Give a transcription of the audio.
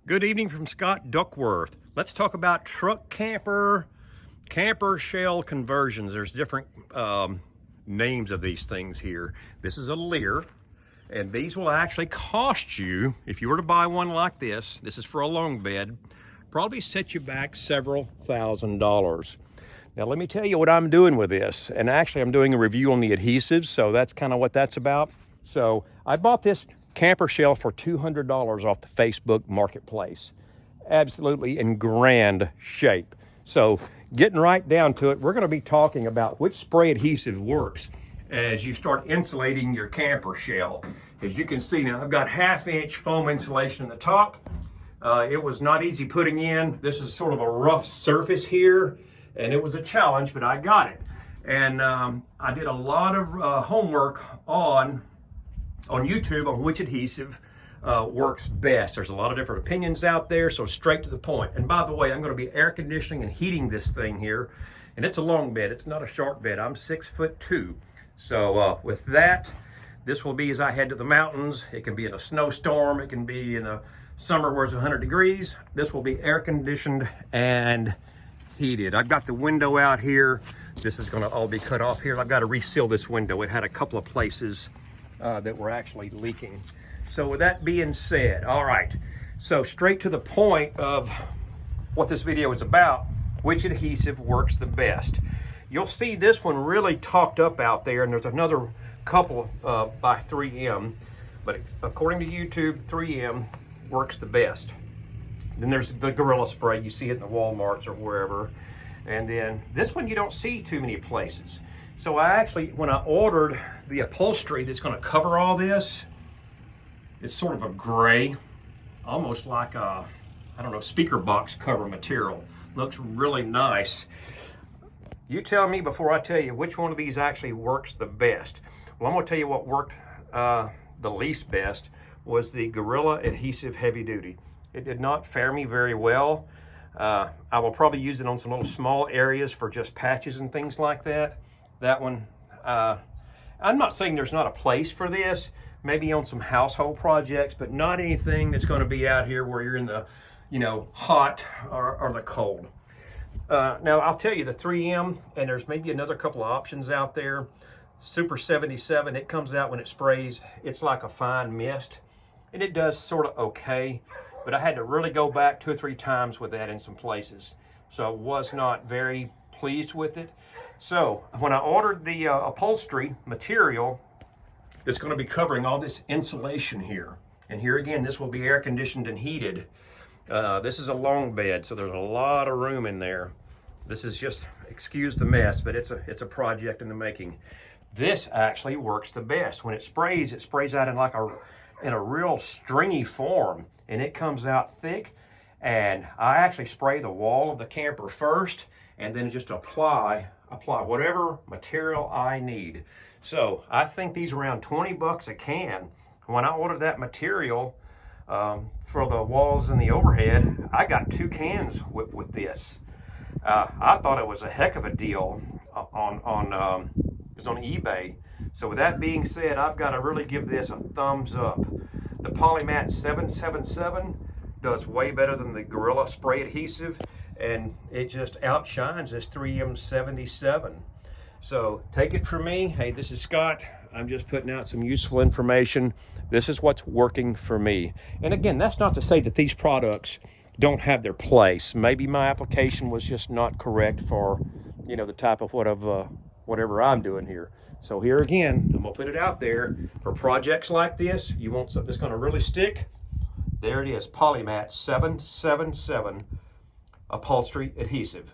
Good evening from Scott Duckworth. Let's talk about truck camper shell conversions. There's different names of these things here. This is a Lear, and these will actually cost you, if you were to buy one like this is for a long bed, probably set you back several $1,000s. Now let me tell you what I'm doing with this. And actually I'm doing a review on the adhesives, so that's kind of what that's about. So I bought this camper shell for $200 off the Facebook marketplace. Absolutely in grand shape. So getting right down to it, we're going to be talking about which spray adhesive works as you start insulating your camper shell. As you can see now, I've got 1/2 inch foam insulation in the top. It was not easy putting in. This is sort of a rough surface here, and it was a challenge, but I got it. And I did a lot of homework on YouTube on which adhesive works best. There's a lot of different opinions out there, so straight to the point. And by the way, I'm going to be air conditioning and heating this thing here, and it's a long bed. It's not a short bed. I'm 6'2". So with that, this will be as I head to the mountains. It can be in a snowstorm. It can be in the summer where it's 100 degrees. This will be air conditioned and heated. I've got the window out here. This is going to all be cut off here. I've got to reseal this window. It had a couple of places that were actually leaking. So with that being said, all right, so straight to the point of what this video is about, which adhesive works the best. You'll see this one really talked up out there, and there's another couple by 3M, but according to YouTube, 3M works the best. Then there's the Gorilla Spray. You see it in the Walmarts or wherever. And then this one you don't see too many places. So I actually, when I ordered the upholstery that's going to cover all this, it's sort of a gray, almost like a, I don't know, speaker box cover material. Looks really nice. You tell me before I tell you which one of these actually works the best. Well, I'm going to tell you what worked the least best was the Gorilla Adhesive Heavy Duty. It did not fare me very well. I will probably use it on some little small areas for just patches and things like that. That one, I'm not saying there's not a place for this, maybe on some household projects, but not anything that's going to be out here where you're in the, hot or the cold. Now, I'll tell you the 3M, and there's maybe another couple of options out there. Super 77, it comes out when it sprays. It's like a fine mist, and it does sort of okay, but I had to really go back 2 or 3 times with that in some places. So I was not very pleased with it. So when I ordered the upholstery material, it's going to be covering all this insulation here. And here again, this will be air conditioned and heated. This is a long bed, so there's a lot of room in there. This is just, excuse the mess, but it's a project in the making. This actually works the best. When it sprays out in a real stringy form, and it comes out thick. And I actually spray the wall of the camper first, and then just apply whatever material I need. So I think these are around 20 bucks a can. When I ordered that material for the walls and the overhead, I got 2 cans with this. I thought it was a heck of a deal it was on eBay. So with that being said, I've got to really give this a thumbs up. The Polymat 777 does way better than the Gorilla Spray adhesive, and it just outshines this 3M 77. So take it from me. Hey, this is Scott. I'm just putting out some useful information. This is what's working for me. And again, that's not to say that these products don't have their place. Maybe my application was just not correct for, the type of whatever I'm doing here. So here again, I'm gonna put it out there for projects like this. You want something that's gonna really stick? There it is, Polymat 777 upholstery adhesive.